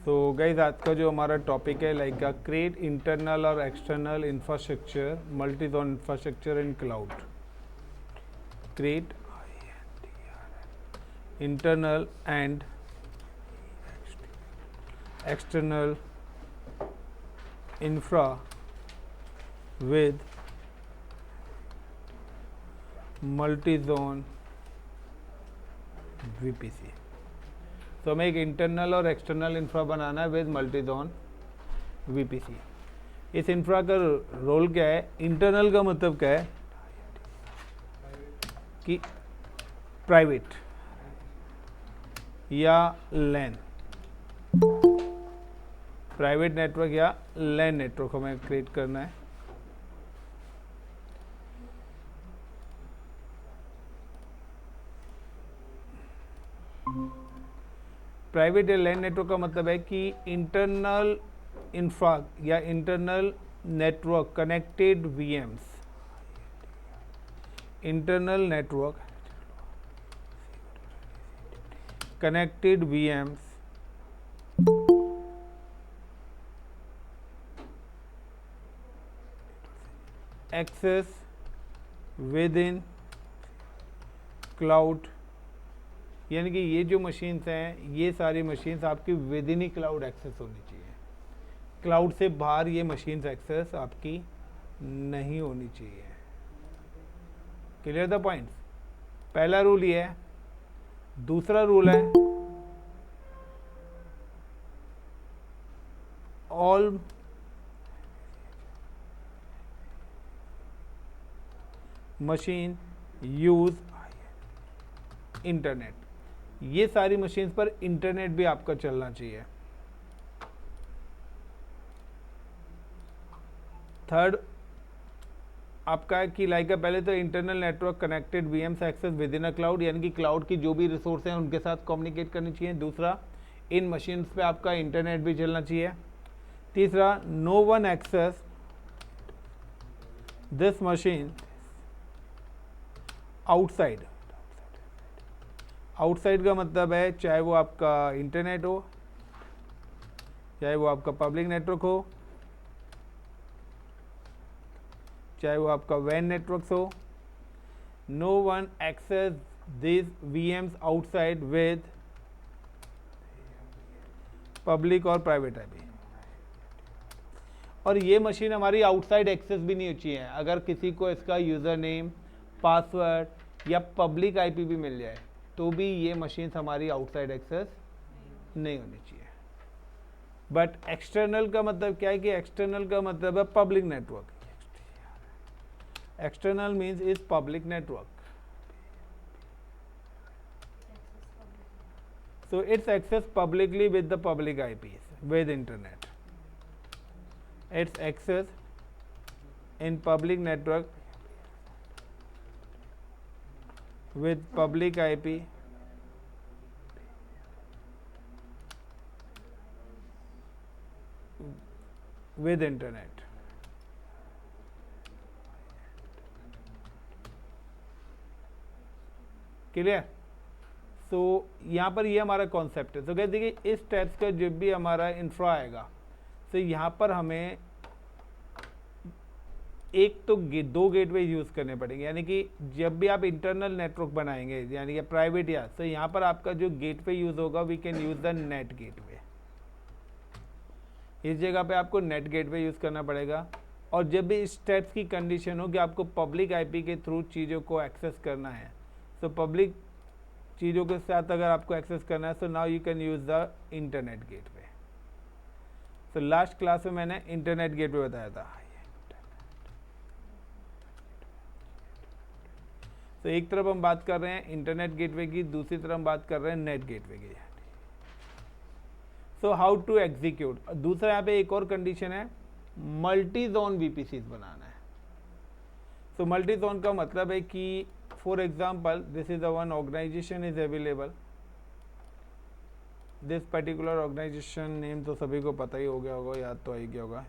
तो गाइज आज का जो हमारा टॉपिक है लाइक क्रिएट इंटरनल और external infrastructure multi zone infrastructure in cloud. Create internal and external infra with multi zone VPC. तो हमें एक इंटरनल और एक्सटर्नल इंफ्रा बनाना है विद मल्टी जोन वीपीसी। इस इंफ्रा का रोल क्या है? इंटरनल का मतलब क्या है कि प्राइवेट या लैन, प्राइवेट नेटवर्क या लैन नेटवर्क हमें क्रिएट करना है। प्राइवेट या लैन नेटवर्क का मतलब है कि इंटरनल इंफ्रा या internal network connected VMs, internal network connected VMs access within cloud, यानी कि ये जो मशीन्स हैं ये सारी मशीन्स आपकी विद इन ही क्लाउड एक्सेस होनी चाहिए। क्लाउड से बाहर ये मशीन्स एक्सेस आपकी नहीं होनी चाहिए। Clear the points? पहला रूल ये है। दूसरा रूल है ऑल मशीन यूज इंटरनेट। ये सारी मशीन्स पर इंटरनेट भी आपका चलना चाहिए। थर्ड आपका है कि लाइक पहले तो internal network connected VMs access within a cloud, यानी कि क्लाउड की जो भी रिसोर्स हैं उनके साथ कम्युनिकेट करनी चाहिए। दूसरा, इन मशीन्स पे आपका इंटरनेट भी चलना चाहिए। तीसरा, no one access this machine outside. Outside का मतलब है चाहे वो आपका इंटरनेट हो, चाहे वो आपका पब्लिक नेटवर्क हो, चाहे वो आपका वैन नेटवर्क हो। No one access this VMs outside with public और प्राइवेट आईपी। और ये मशीन हमारी आउटसाइड एक्सेस भी नहीं होती है। अगर किसी को इसका यूज़र नेम, पासवर्ड या पब्लिक आईपी भी मिल जाए तो भी ये मशीन्स हमारी आउटसाइड एक्सेस नहीं होनी चाहिए। बट एक्सटर्नल का मतलब क्या है कि एक्सटर्नल का मतलब है public network. External means is public network, so it's accessed publicly with the public IPs with internet. It's access in public network with public IP with internet. Clear? तो यहाँ पर ये हमारा कॉन्सेप्ट है। तो कहते देखिए इस टाइप्स का जब भी हमारा इंफ्रा आएगा तो यहाँ पर हमें एक तो दो गेटवे यूज़ करने पड़ेंगे, यानी कि जब भी आप इंटरनल नेटवर्क बनाएंगे यानी कि प्राइवेट या, तो यहाँ पर आपका जो गेटवे यूज़ होगा we can use the NAT gateway. इस जगह पे आपको नेट गेटवे यूज़ करना पड़ेगा। और जब भी इस टाइप्स की कंडीशन हो कि आपको पब्लिक आईपी के थ्रू चीज़ों को एक्सेस करना है, तो पब्लिक चीज़ों के साथ अगर आपको एक्सेस करना है तो now you can use the internet gateway. तो लास्ट क्लास में मैंने इंटरनेट गेटवे बताया था। तो एक तरफ हम बात कर रहे हैं इंटरनेट गेटवे की, दूसरी तरफ हम बात कर रहे हैं नेट गेटवे की। So how to execute. दूसरा यहाँ पे एक और कंडीशन है, मल्टी जोन वीपीसी बनाना है। सो मल्टी जोन का मतलब है कि for example this is the one organization is available, this particular organization name तो सभी को पता ही हो गया होगा, याद तो आ ही गया होगा।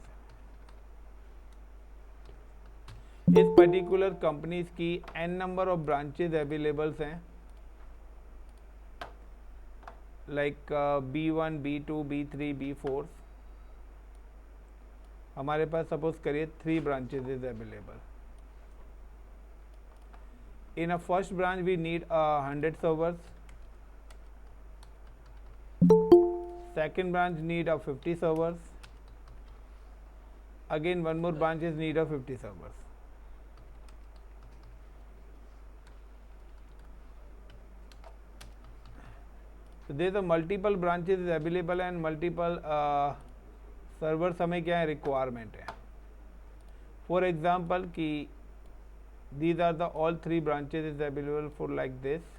इस पर्टिकुलर कंपनीज की n number of branches availables हैं like B1 B2 B3 B4, हमारे पास सपोज करिए 3 branches is available. In a first branch we need 100 servers, second branch need 50 servers, again one more branch is need 50 servers. So there are multiple branches available and multiple servers हमें क्या है requirement है. For example कि these are the all 3 branches is available for like this,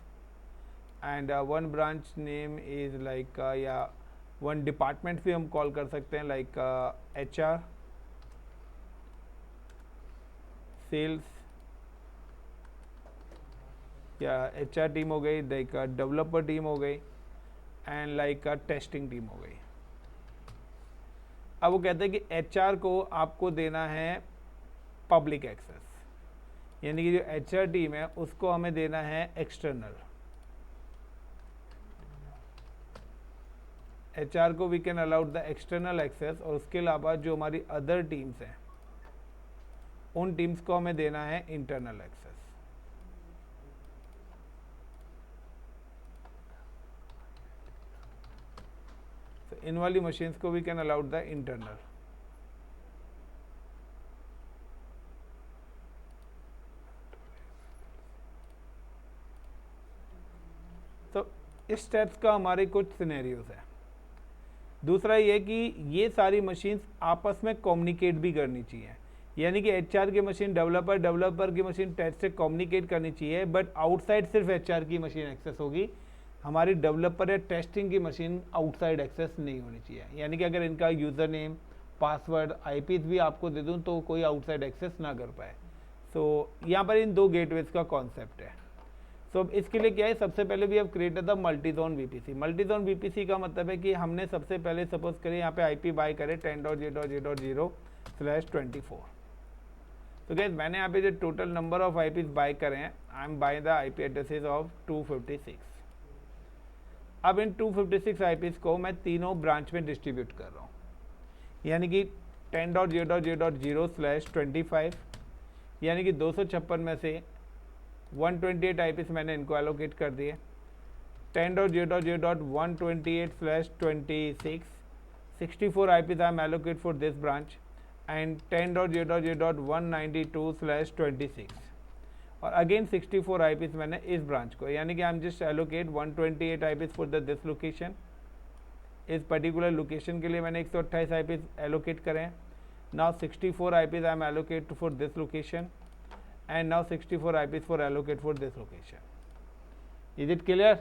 and one branch name is like या one department भी हम call कर सकते हैं like HR, sales या HR टीम हो गई, like डेवलपर टीम हो गई एंड लाइक टेस्टिंग टीम हो गई. अब वो कहते हैं कि HR को आपको देना है पब्लिक एक्सेस, यानी कि जो HR टीम है उसको हमें देना है एक्सटर्नल. HR को we can allowed the external access, और उसके अलावा जो हमारी अदर टीम्स हैं उन टीम्स को हमें देना है इंटरनल एक्सेस. तो इन वाली मशीन्स को we can allowed the internal. तो इस स्टेप्स का हमारे कुछ सिनेरियोज है. दूसरा ये कि ये सारी मशीन्स आपस में कम्युनिकेट भी करनी चाहिए, यानी कि HR की मशीन डेवलपर की मशीन टेस्ट से कम्युनिकेट करनी चाहिए, बट आउटसाइड सिर्फ HR की मशीन एक्सेस होगी. हमारी डेवलपर या टेस्टिंग की मशीन आउटसाइड एक्सेस नहीं होनी चाहिए. यानी कि अगर इनका यूज़र नेम पासवर्ड IPs भी आपको दे दूँ तो कोई आउटसाइड एक्सेस ना कर पाए. सो यहाँ पर इन 2 गेटवेज का कॉन्सेप्ट है. सो इसके लिए क्या है, सबसे पहले we have created the multi zone VPC. Multi zone VPC का मतलब है कि हमने सबसे पहले सपोज करें यहाँ पे IP बाय करे 10.0.0/24. तो गाइस मैंने यहाँ पे जो total number of IPs buy करे हैं, I am buy the IP addresses of 256. अब इन 256 IPs को मैं तीनों ब्रांच में डिस्ट्रीब्यूट कर रहा हूँ, यानी कि 10.0.0/25, यानी कि 256 में से 128 IPs मैंने इनको एलोकेट कर दिए. 10.0.0.128/26, 64 IPs I am allocate for this branch, and 10.0.0.192/26, और अगेन 64 IPs मैंने इस ब्रांच को, यानी कि आई am just allocate 128 IPs for the this location. इस पर्टिकुलर लोकेशन के लिए मैंने 128 IPs एलोकेट करें. Now 64 IPs I am allocate for this location, and now 64 IPs for allocate for this location. Is it clear?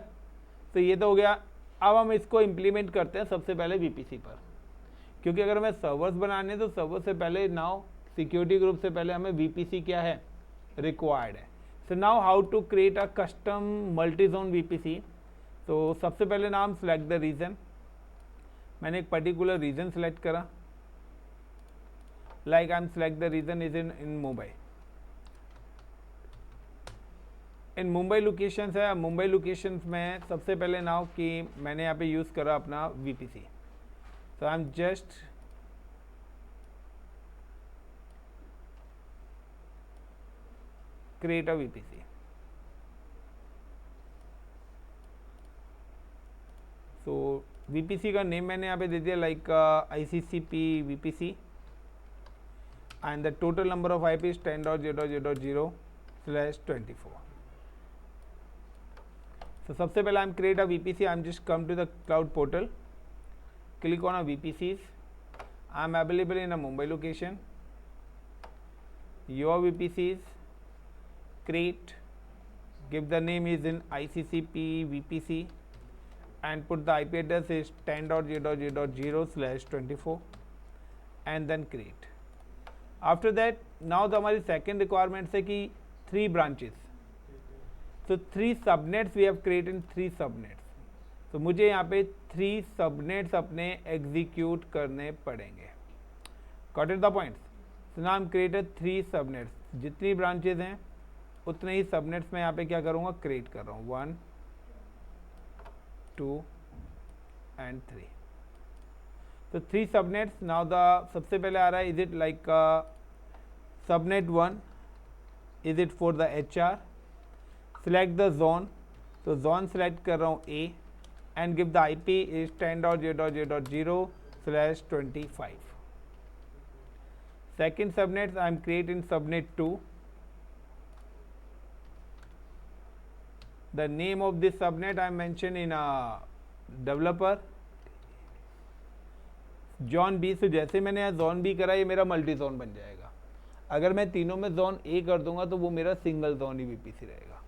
तो ये तो हो गया. अब हम इसको इम्प्लीमेंट करते हैं सबसे पहले VPC पर, क्योंकि अगर हमें सर्वर्स बनाने तो सर्वर से पहले नाउ सिक्योरिटी ग्रुप से पहले हमें VPC क्या है, रिक्वायर्ड है. So now how to create a custom multi zone VPC. तो सबसे पहले नाम सेलेक्ट द रीजन. मैंने एक पर्टिकुलर रीजन सेलेक्ट करा, like I am select the region is in Mumbai. In Mumbai locations है. मुंबई लोकेशंस में सबसे पहले नाउ कि मैंने यहाँ पे यूज़ करा अपना VPC. तो I am just create a VPC. So VPC का नेम मैंने यहाँ पे दे दिया like ICCP VPC, and the total number of IP is 10.0.0/24. So सबसे पहले I am create a VPC. I am just come to the cloud portal, click on a VPCs. I am available in a Mumbai location. Your VPCs, create, give the name is in ICCP VPC, and put the IP address is 10.0.0/24, and then create. After that, now the हमारी second requirement है कि 3 branches. So 3 subnets we have created 3 subnets. तो मुझे यहाँ पे 3 subnets अपने execute करने पड़ेंगे. Got it the points? So now I'm created 3 subnets. जितनी branches हैं उतने ही subnets मैं यहाँ पे क्या करूँगा, create कर रहा हूँ. 1, 2 एंड 3. तो 3 सबनेट्स. नाउ द सबसे पहले आ रहा है, is it like subnet 1, is it for the HR. Select the zone. तो जोन सेलेक्ट कर रहा हूँ A and give the IP is 10.0.0.0/25. Second subnet I am creating subnet 2. The name of this subnet I mention in a developer Zone B. से जैसे मैंने यहाँ Zone B करा, ये मेरा मल्टी जोन बन जाएगा. अगर मैं तीनों में Zone A कर दूंगा तो वो मेरा सिंगल जोन ही VPC रहेगा.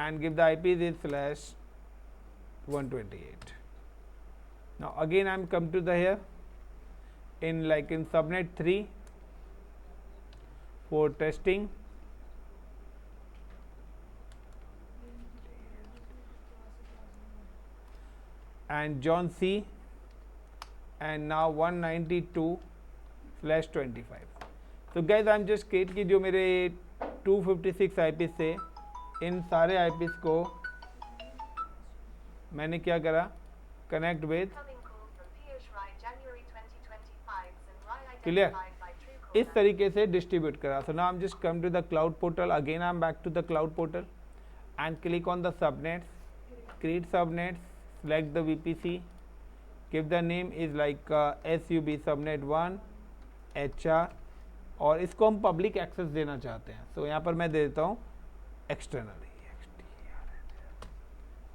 And give the IP is /128. Now again I am come to the here in like in subnet 3 for testing. And John C and now 192/25. So guys I am just create की जो मेरे 256 IPs थे, इन सारे IPs को मैंने क्या करा, connect with. Clear. इस तरीके से डिस्ट्रीब्यूट करा. So now I am just come to the cloud portal. Again I am back to the cloud portal and click on the subnets. Create subnets. Select the VPC, give the name is like SUB subnet 1 HR और इसको हम public access देना चाहते हैं. तो यहाँ पर मैं दे देता हूँ एक्सटर्नल.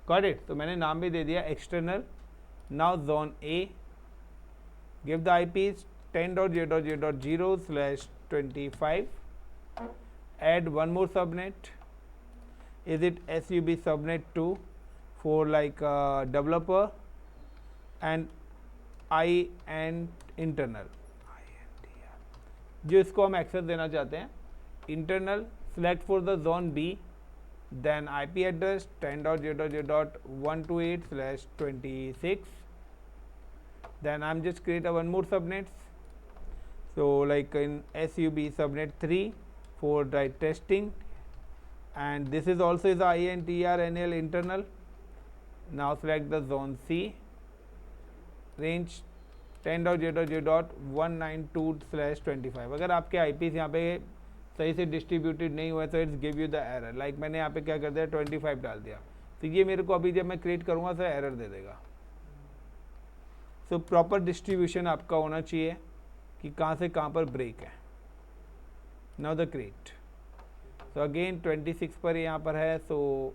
Got it. तो मैंने नाम भी दे दिया external. Now zone A, give the IP 10.0.0.0/25. Add one more subnet. Is it SUB subnet 2 for like developer and I and internal. जो इसको हम एक्सेस देना चाहते हैं internal. select for the zone B, then IP address 10.0.0.128/26. then I'm just create a one more subnets. So like in SUB subnet 3 for the testing, and this is also is the INTR/NL internal. Now select the zone C, range 10.0.0.192/25. अगर आपके IPs यहाँ पे सही से distributed नहीं हुआ तो it's give you the error. Like मैंने यहाँ पे क्या कर दिया, 25 डाल दिया. तो ये मेरे को अभी जब मैं क्रिएट करूँगा तो एरर दे देगा. सो प्रॉपर डिस्ट्रीब्यूशन आपका होना चाहिए कि कहाँ से कहाँ पर ब्रेक है. Now the create. So again 26 पर यहाँ पर है. सो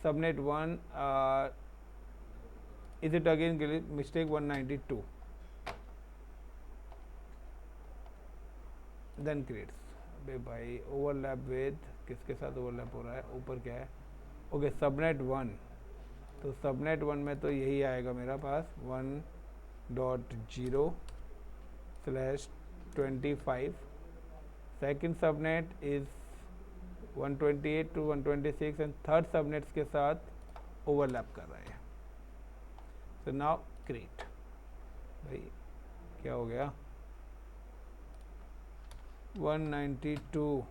subnet 1 is it again mistake 192. then creates. अबे भाई ओवरलैप विद किसके साथ ओवरलैप हो रहा है, ऊपर क्या है. Okay subnet 1. तो सबनेट 1 में तो यही आएगा मेरा पास 1.0/25. Second subnet is 128 to 126 and third subnets के साथ ओवरलैप कर रहा है. So now create. भाई क्या हो गया, 192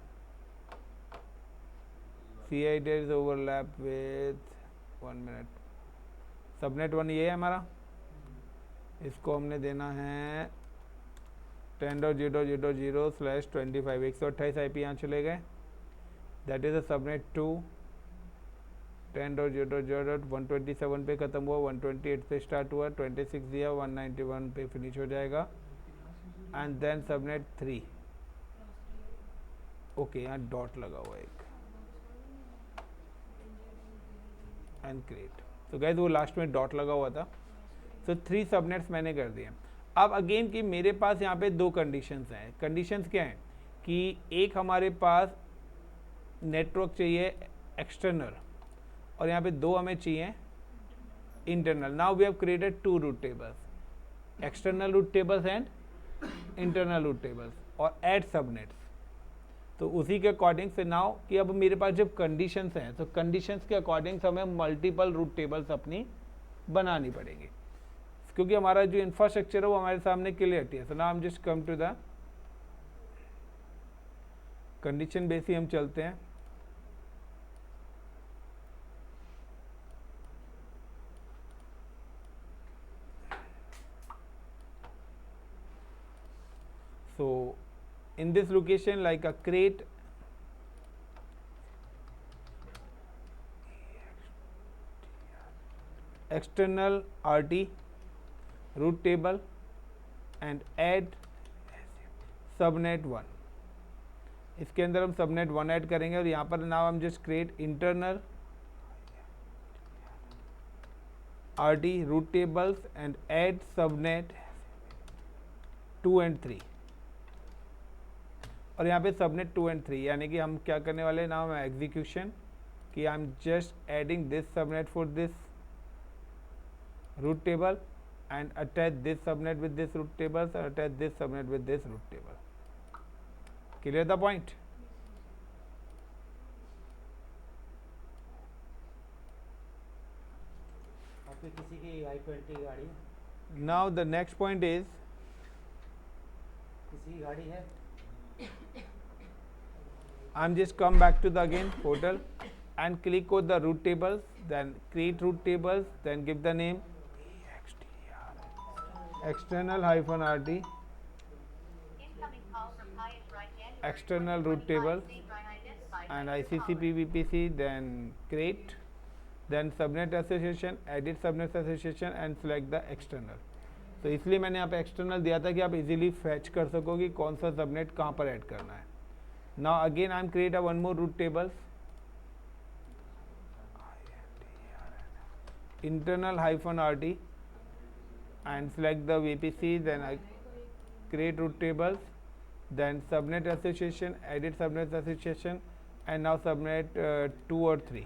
CI is overlap with 1 minute. Subnet 1 ये है हमारा. इसको हमने देना है 10.0.0.0/25. 128 IP यहाँ चले गए. That is a subnet 2. 10.0.0.127 पे ख़त्म हुआ, 128 पे स्टार्ट हुआ, 26 दिया, 191 पे फिनिश हो जाएगा. And then subnet 3. ओके यहाँ डॉट लगा हुआ है एक. And create. तो गाइस वो लास्ट में डॉट लगा हुआ था. सो 3 सबनेट्स मैंने कर दिए. अब अगेन कि मेरे पास यहाँ पे 2 कंडीशंस हैं. कंडीशंस क्या हैं कि एक हमारे पास नेटवर्क चाहिए एक्सटर्नल और यहाँ पे 2 हमें चाहिए internal. Now we have created 2 route tables, external route tables and internal route tables और ऐड सबनेट्स. तो उसी के अकॉर्डिंग से नाउ कि अब मेरे पास जब कंडीशंस हैं तो कंडीशंस के अकॉर्डिंग हमें मल्टीपल रूट टेबल्स अपनी बनानी पड़ेगी क्योंकि हमारा जो इंफ्रास्ट्रक्चर है वो हमारे सामने क्लियरिटी है. So now I am just come to the condition basis हम चलते हैं. So in this location, like a create external RT root table and add subnet 1. इसके अंदर हम सबनेट 1 ऐड करेंगे और यहाँ पर नाउ हम just create internal RT route tables and add subnet 2 and 3. और यहाँ पे सबनेट 2 and 3, यानी कि हम क्या करने वाले हैं नाउ एग्जीक्यूशन कि आई am just adding this subnet for this root table and attach this subnet with this root tables and attach this subnet with this root table. Clear the point? आपकी किसी की i20 गाड़ी है? Now the next point is किसी की गाड़ी है? I'm just come back to the again portal and click on the root tables, then create root tables, then give the name external hyphen RT external root table and ICCP VPC, then create, then subnet association, edit subnet association and select the external. तो इसलिए मैंने यहाँ पे external दिया था कि आप easily fetch कर सको कि कौन सा subnet कहाँ पर ऐड करना है. Now again I am create a one more root tables, internal hyphen RT and select the VPC, then I create root tables, then subnet association, edit subnet association and now subnet 2 or 3.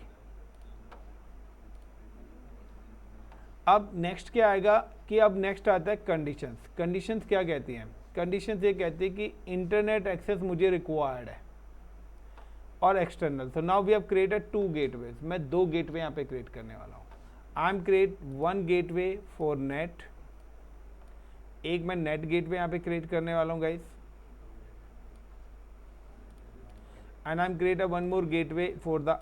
अब next क्या आएगा कि अब next आता है conditions. Conditions क्या कहती हैं? कंडीशंस ये कहती है कि इंटरनेट एक्सेस मुझे रिक्वायर्ड है और external. So now we have created 2 gateways. मैं 2 गेटवे यहाँ पे क्रिएट करने वाला हूँ. I am create 1 gateway for NAT, एक मैं नेट गेटवे यहाँ पे क्रिएट करने वाला हूँ guys, and I am create a one more gateway for the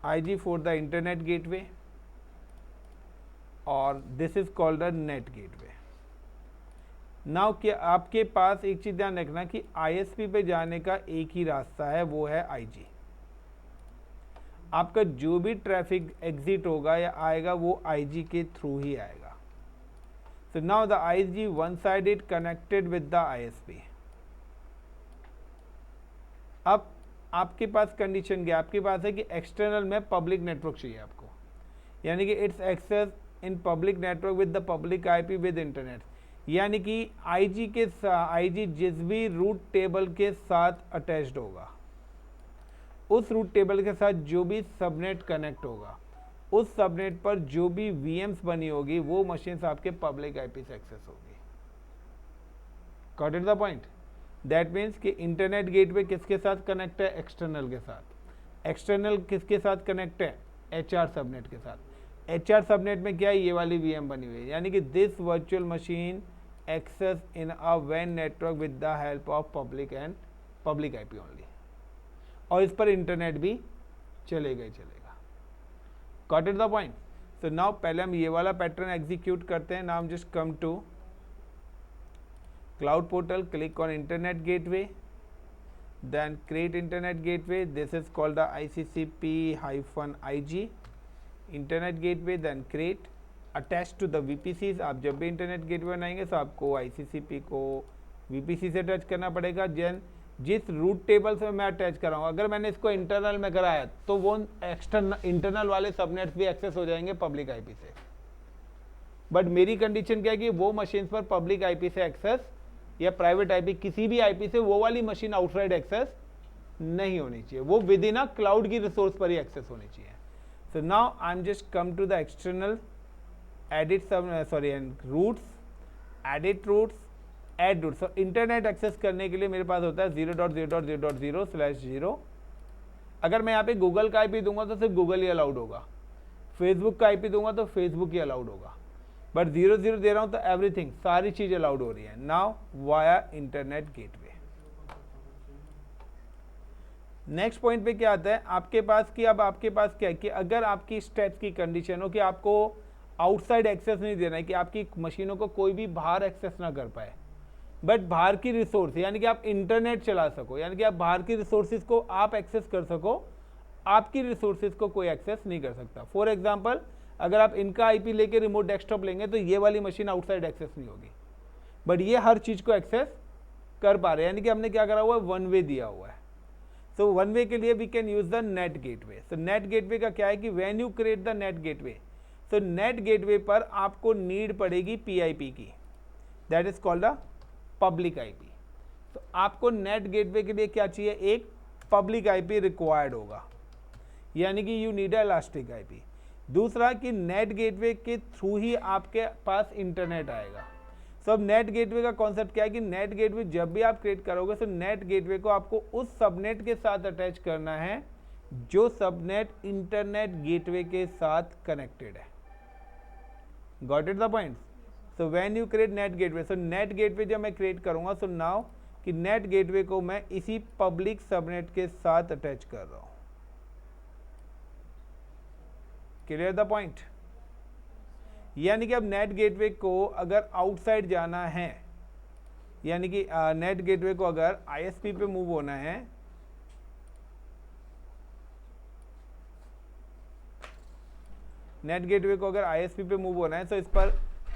IG for the internet gateway, और this is called the NAT gateway. Now क्या आपके पास एक चीज ध्यान रखना कि ISP पे जाने का एक ही रास्ता है, वो है IG. आपका जो भी ट्रैफिक एग्जिट होगा या आएगा वो IG के थ्रू ही आएगा. So now the IG one sided connected with the ISP. अब आपके पास कंडीशन क्या, आपके पास है कि एक्सटर्नल में पब्लिक नेटवर्क चाहिए आपको, यानी कि its axis in public network with the public IP with internet. यानी कि IG जिस भी रूट टेबल के साथ अटैच्ड होगा, उस रूट टेबल के साथ जो भी सबनेट कनेक्ट होगा, उस सबनेट पर जो भी VMs बनी होगी वो मशीन्स आपके पब्लिक IP से एक्सेस होगी. Got it the point? That means कि इंटरनेट गेटवे किसके साथ कनेक्ट है? एक्सटर्नल के साथ. एक्सटर्नल किसके साथ कनेक्ट है? HR सबनेट के साथ. HR सबनेट में क्या है? ये वाली VM बनी हुई है, यानी कि this virtual machine access in a WAN network with the help of public IP only, और इस पर इंटरनेट भी चलेगा ही चलेगा. Got it the point? So now पहले हम ये वाला पैटर्न एग्जीक्यूट करते हैं. Now just come to cloud portal, click on internet gateway, then create internet gateway. This is called the ICCP-IG internet gateway, then create attach to the VPCs. आप जब भी internet gateway बनाएंगे तो आपको ICCP को VPC से attach करना पड़ेगा. जिस रूट टेबल से मैं अटैच कर रहा हूँ, अगर मैंने इसको इंटरनल में कराया तो वो इंटरनल वाले सबनेट्स भी एक्सेस हो जाएंगे पब्लिक IP से. बट मेरी कंडीशन क्या है कि वो मशीन पर पब्लिक IP से एक्सेस या प्राइवेट IP किसी भी IP से वो वाली मशीन आउटसाइड एक्सेस नहीं होनी चाहिए, वो विद इन अ क्लाउड की रिसोर्स पर ही एक्सेस होनी चाहिए. So now I am just come to the external edit routes, edit routes, add route. Internet access करने के लिए मेरे पास होता है 0.0.0.0/0. अगर मैं यहाँ पे गूगल का IP दूंगा तो सिर्फ गूगल ही अलाउड होगा, फेसबुक का IP दूंगा तो फेसबुक ही अलाउड होगा. बट 0.0 दे रहा हूँ तो एवरीथिंग, सारी चीज अलाउड हो रही है now via internet gateway. Next point पे क्या आता है आपके पास कि अब आपके पास क्या है कि अगर आपकी स्टेप्स की कंडीशन हो कि आपको आउटसाइड एक्सेस नहीं देना है कि आपकी मशीनों को कोई भी बाहर एक्सेस ना कर पाए, बट बाहर की रिसोर्स यानी कि आप इंटरनेट चला सको, यानी कि आप बाहर की रिसोर्सेज को आप एक्सेस कर सको, आपकी रिसोर्सेज को कोई एक्सेस नहीं कर सकता। फॉर एग्जांपल अगर आप इनका आईपी लेके रिमोट डेस्कटॉप लेंगे तो ये वाली मशीन आउटसाइड एक्सेस नहीं होगी, बट ये हर चीज़ को एक्सेस कर पा रहे हैं, यानी कि हमने क्या करा हुआ है, वन वे दिया हुआ है। सो वन वे के लिए we can use the NAT gateway. So NAT gateway का क्या है कि when you create the NAT gateway, तो नेट गेटवे पर आपको नीड पड़ेगी पीआईपी की, that is called a public IP. तो आपको नेट गेटवे के लिए क्या चाहिए, एक पब्लिक आईपी रिक्वायर्ड होगा, यानी कि you need a elastic IP. दूसरा कि नेट गेटवे के थ्रू ही आपके पास इंटरनेट आएगा। सो अब नेट गेटवे का कॉन्सेप्ट क्या है कि नेट गेटवे जब भी आप क्रिएट करोगे तो नेट गेटवे को आपको उस सबनेट के साथ अटैच करना है जो सबनेट इंटरनेट गेटवे के साथ कनेक्टेड है। Got it the point? So when you create NAT gateway, so NAT gateway जब मैं क्रिएट करूंगा, सो नाउ कि नेट गेटवे को मैं इसी पब्लिक सबनेट के साथ अटैच कर रहा हूं। Clear the point? यानी कि अब नेट गेटवे को अगर आउटसाइड जाना है, यानी कि नेट गेटवे को अगर आईएसपी पे मूव होना है, नेट गेटवे को अगर आईएसपी पे मूव होना है तो इस पर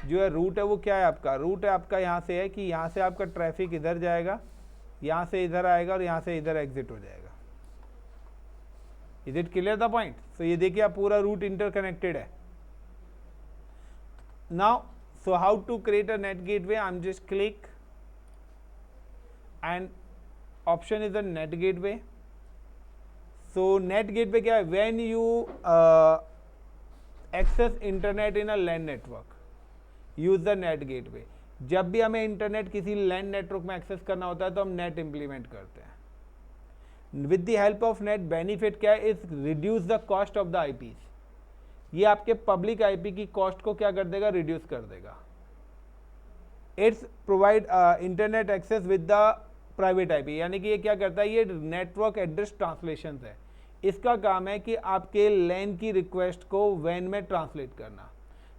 जो है रूट है वो क्या है आपका, रूट है आपका यहाँ से है कि यहाँ से आपका ट्रैफिक इधर जाएगा, यहाँ से इधर आएगा और यहाँ से इधर एग्जिट हो जाएगा। Is it clear the point? तो ये देखिए आप पूरा रूट इंटरकनेक्टेड है। Now, so how to create a net gateway? I'm just click and option is a net gateway. So net gateway क्या है? When you access internet in a LAN network, use the net gateway. जब भी हमें internet किसी लैन network में access करना होता है तो हम नेट इंप्लीमेंट करते हैं। With the help of net benefit क्या है? Is reduce the cost of the IPs. ये आपके पब्लिक आईपी की कॉस्ट को क्या कर देगा? रिड्यूस कर देगा। It's provide internet access with the private IP, यानी कि ये क्या करता है? ये नेटवर्क एड्रेस ट्रांसलेशन है। इसका काम है कि आपके लैन की रिक्वेस्ट को वैन में ट्रांसलेट करना।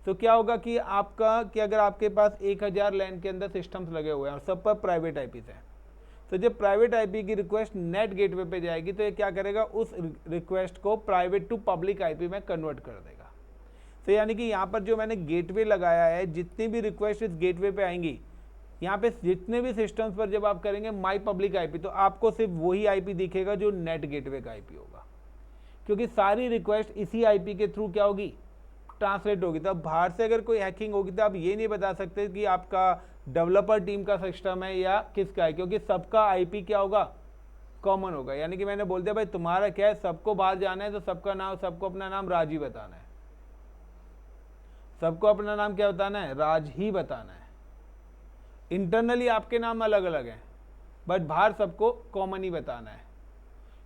तो क्या होगा कि आपका कि अगर आपके पास 1000 लैन के अंदर सिस्टम्स लगे हुए हैं और सब पर प्राइवेट आईपीज हैं, तो जब प्राइवेट आईपी की रिक्वेस्ट नेट गेटवे पे जाएगी तो ये क्या करेगा? उस रिक्वेस्ट को प्राइवेट टू पब्लिक आईपी में कन्वर्ट कर देगा। तो यानी कि यहाँ पर जो मैंने गेटवे लगाया है, जितनी भी रिक्वेस्ट इस गेटवे पे आएंगी, यहाँ पे जितने भी सिस्टम्स पर जब आप करेंगे माई पब्लिक आईपी, तो आपको सिर्फ वही आईपी दिखेगा जो नेट गेटवे का आईपी होगा, क्योंकि सारी रिक्वेस्ट इसी आईपी के थ्रू क्या होगी? ट्रांसलेट होगी। तो अब बाहर से अगर कोई हैकिंग होगी तो आप ये नहीं बता सकते कि आपका डेवलपर टीम का सिस्टम है या किसका है, क्योंकि सबका आईपी क्या होगा? कॉमन होगा। यानी कि मैंने बोल दिया भाई तुम्हारा क्या है, सबको बाहर जाना है तो सबका नाम, सबको अपना नाम राज ही बताना है, सबको अपना नाम क्या बताना है? राज ही बताना है। इंटरनली आपके नाम अलग अलग हैं, बट बाहर सबको कॉमन ही बताना है,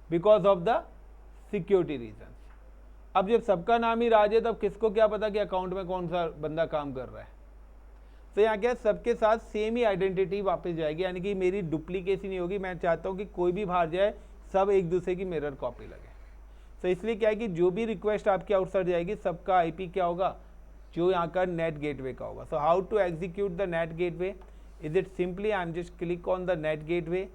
because of the security reason. अब जब सबका नाम ही राज है, तब किसको क्या पता कि अकाउंट में कौन सा बंदा काम कर रहा है? तो यहाँ क्या, सबके साथ सेम ही आइडेंटिटी वापस जाएगी, यानी कि मेरी डुप्लीकेसी नहीं होगी। मैं चाहता हूँ कि कोई भी बाहर जाए, सब एक दूसरे की मिरर कॉपी लगे। तो इसलिए क्या है कि जो भी रिक्वेस्ट आपकी आउटसाइड जाएगी, सबका आईपी क्या होगा? जो यहाँ का नेट गेटवे का होगा। So how to execute the NAT gateway? Is it simply I am just click on the NAT gateway,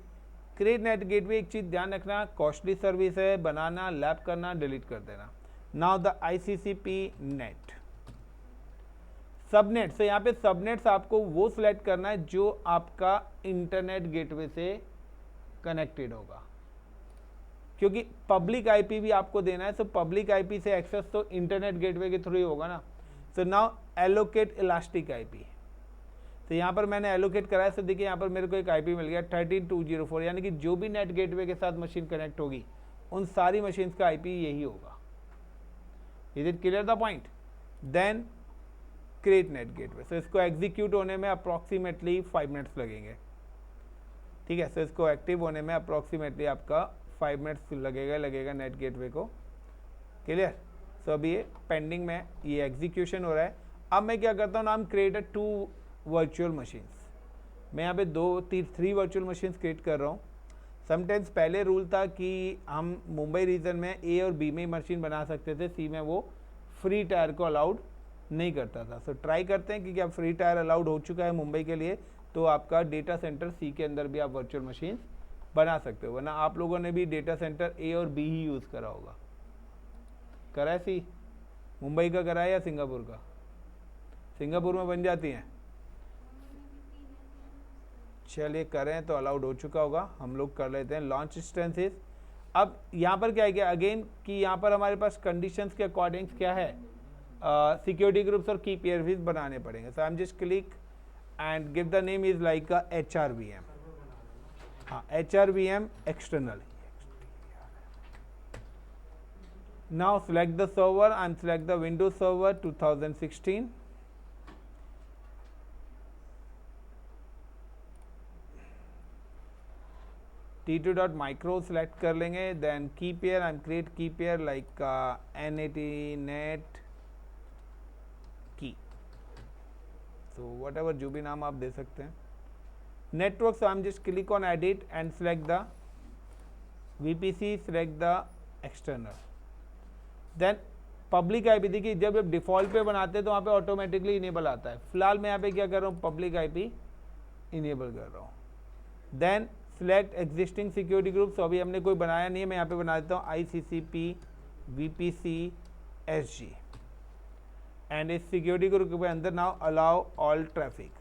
create NAT gateway. एक चीज़ ध्यान रखना, कॉस्टली सर्विस है, बनाना, लैप करना, डिलीट कर देना। Now the ICCP net subnet. से यहाँ पे सबनेट्स आपको वो सिलेक्ट करना है जो आपका इंटरनेट गेटवे से कनेक्टेड होगा, क्योंकि पब्लिक आईपी भी आपको देना है। तो पब्लिक आईपी से एक्सेस तो इंटरनेट गेटवे के थ्रू ही होगा ना। So now allocate elastic IP. तो यहाँ पर मैंने एलोकेट कराया। तो देखिए यहाँ पर मेरे को एक आईपी मिल गया 13204, यानी कि जो भी नेट गेटवे के साथ मशीन कनेक्ट होगी उन सारी मशीन का आईपी यही होगा। Is it clear the point? Then create NAT gateway. So इसको एग्जीक्यूट होने में अप्रॉक्सीमेटली 5 मिनट्स लगेंगे, ठीक है। सो इसको एक्टिव होने में अप्रॉक्सीमेटली आपका 5 मिनट्स लगेगा नेट गेटवे को। क्लियर? सो अभी ये पेंडिंग में, ये एग्जीक्यूशन हो रहा है। अब मैं क्या करता हूँ, नाम क्रिएट 2 वर्चुअल मशीन्स। मैं यहाँ पे 3 वर्चुअल मशीन्स क्रिएट कर रहा हूँ। समटाइम्स पहले रूल था कि हम मुंबई रीजन में A और B में ही मशीन बना सकते थे, C में वो फ्री टायर को अलाउड नहीं करता था। सो ट्राई करते हैं, क्योंकि अब फ्री टायर अलाउड हो चुका है मुंबई के लिए, तो आपका डेटा सेंटर सी के अंदर भी आप वर्चुअल मशीन बना सकते हो। वरना आप लोगों ने भी डेटा सेंटर ए और बी ही यूज़ करा होगा। करा है सी? मुंबई का करा है या सिंगापुर का? सिंगापुर में बन जाती हैं। चलिए करें तो अलाउड हो चुका होगा, हम लोग कर लेते हैं लॉन्च इंस्टेंसेस। अब यहाँ पर क्या है कि अगेन कि यहाँ पर हमारे पास कंडीशंस के अकॉर्डिंग क्या है, सिक्योरिटी ग्रुप्स और की पेयर बनाने पड़ेंगे। So I am just click and give the name is like HRVM। हाँ, HRVM external. Now select the server and select the Windows Server 2016. T2.micro select कर लेंगे, then key pair and create key pair like N80 net key. So whatever जो भी नाम आप दे सकते हैं। Network, so I'm just click on edit and select the VPC, select the external. Then public IP, देखिए जब आप डिफ़ॉल्ट पे बनाते हैं तो वहाँ पे ऑटोमेटिकली इनेबल आता है। फिलहाल मैं यहाँ पे क्या कर रहा हूँ, पब्लिक आईपी इनेबल कर रहा हूँ। Then select existing security group, अभी हमने कोई बनाया नहीं है, मैं यहाँ पे बना देता हूँ ICCP VPC SG एंड इस सिक्योरिटी ग्रुप के अंदर now allow all traffic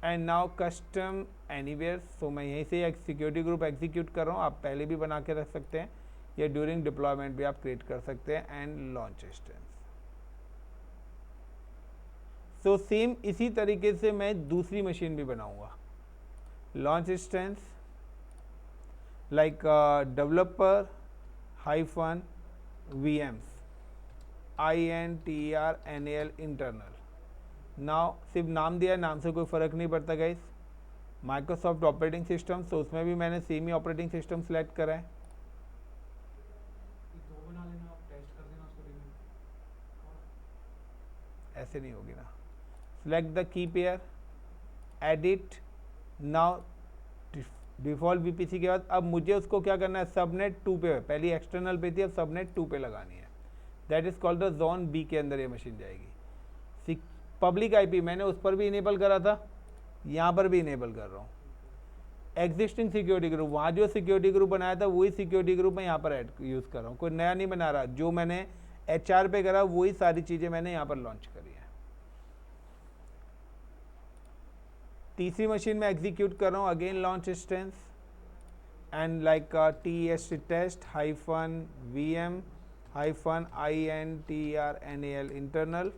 and now custom anywhere. So मैं यहीं से एक सिक्योरिटी ग्रुप एग्जीक्यूट कर रहा हूँ, आप पहले भी बना के रख सकते हैं या ड्यूरिंग डिप्लॉयमेंट भी आप क्रिएट कर सकते हैं। And launch instance. So same इसी तरीके से मैं दूसरी मशीन भी बनाऊंगा। Launch instance like developer hyphen VMs INTERNAL internal. Now सिर्फ नाम दिया, नाम से कोई फ़र्क नहीं पड़ता गाइस। माइक्रोसॉफ्ट ऑपरेटिंग सिस्टम, तो उसमें भी मैंने सेम ही ऑपरेटिंग सिस्टम सेलेक्ट करा है। ऐसे नहीं होगी ना। Select the key pair, edit, now default VPC के बाद अब मुझे उसको क्या करना है, सबनेट 2 पे, पहली एक्सटर्नल पे थी, अब सबनेट 2 पे लगानी है। That is called the zone B के अंदर ये मशीन जाएगी। पब्लिक आईपी मैंने उस पर भी इनेबल करा था, यहाँ पर भी इनेबल कर रहा हूँ। एग्जिस्टिंग सिक्योरिटी ग्रुप, वहाँ जो सिक्योरिटी ग्रुप बनाया था वही सिक्योरिटी ग्रुप मैं यहाँ पर ऐड यूज़ कर रहा हूँ, कोई नया नहीं बना रहा। जो मैंने HR पे करा वही सारी चीज़ें मैंने यहाँ पर लॉन्च करी है। तीसरी मशीन में एग्जीक्यूट कर रहा हूँ, again launch instance and like TEST test hyphen VM hyphen INTERNAL internal.